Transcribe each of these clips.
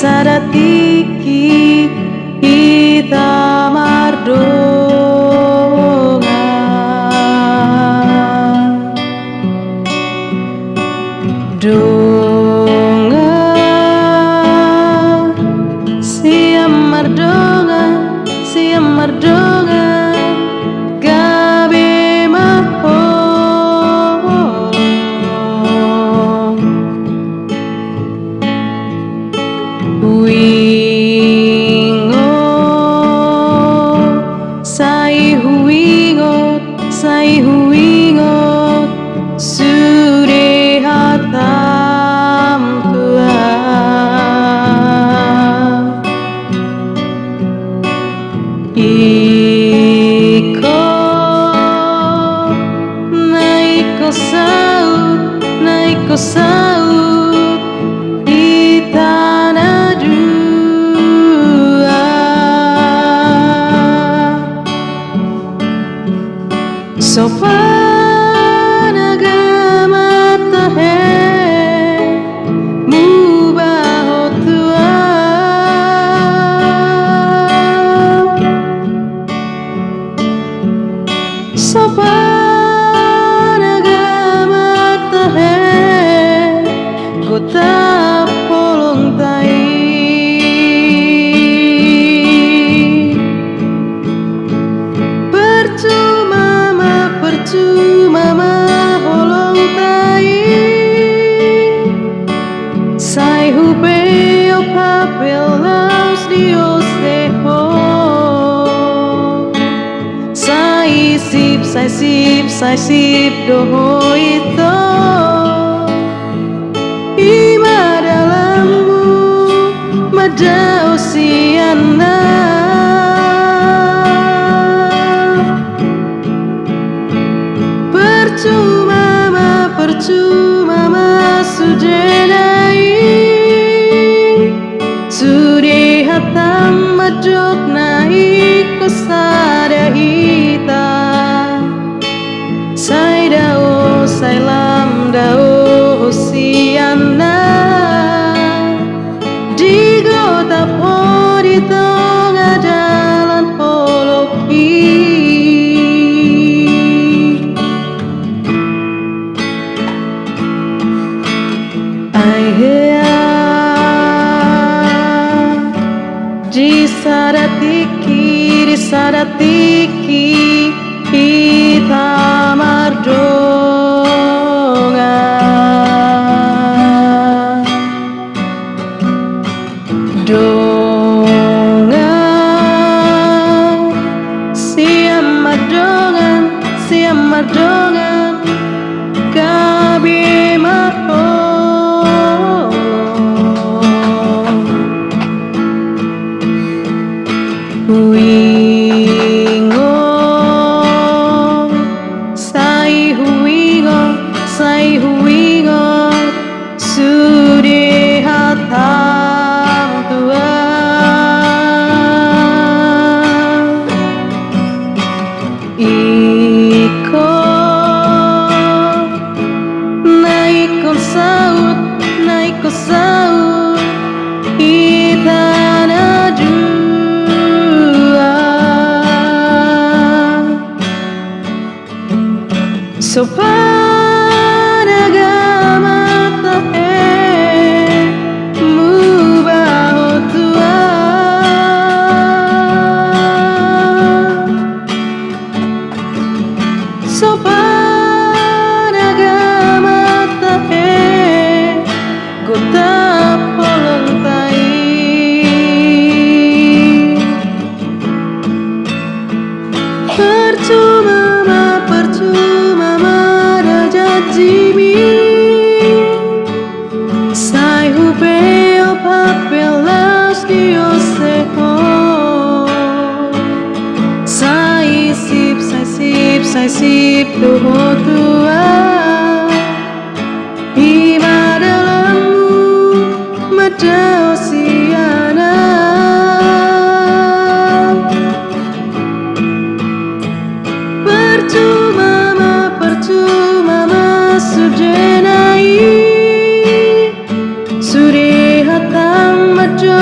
sadatiki kita mardonga donga siam mardonga gabe maho huingo sai huingo sude hatam tua iko naiko saut di tanah dua sopan agama tahe mubah tua sopan agama tahe kota polong tai percuma ma holong tai sai hupe o papel laus dios deho sai sip doho itu ima dalammu mada osiana percuma ma sudenai sude hatam majok naik kosada hita sai dao sai lam dao hosiana di kota di tengah jalan holoki di sadatiki kita mardonga donga siam mardongan gabe maho huingo sai huingo sude hatam tua iko naiko saut kita naju sopan agama tahe mubah tua sopan agama tahe kota polong tai percuma Jimmy sai hupe o papel las dios deho sai sip doho tua ima dalammu mada osiana percuma ma sudenai suri hatam majo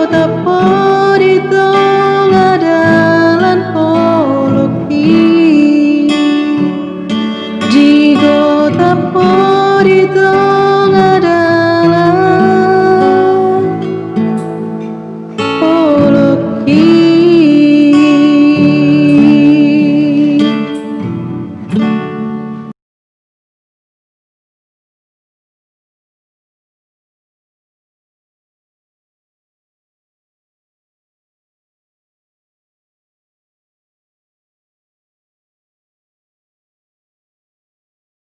tapos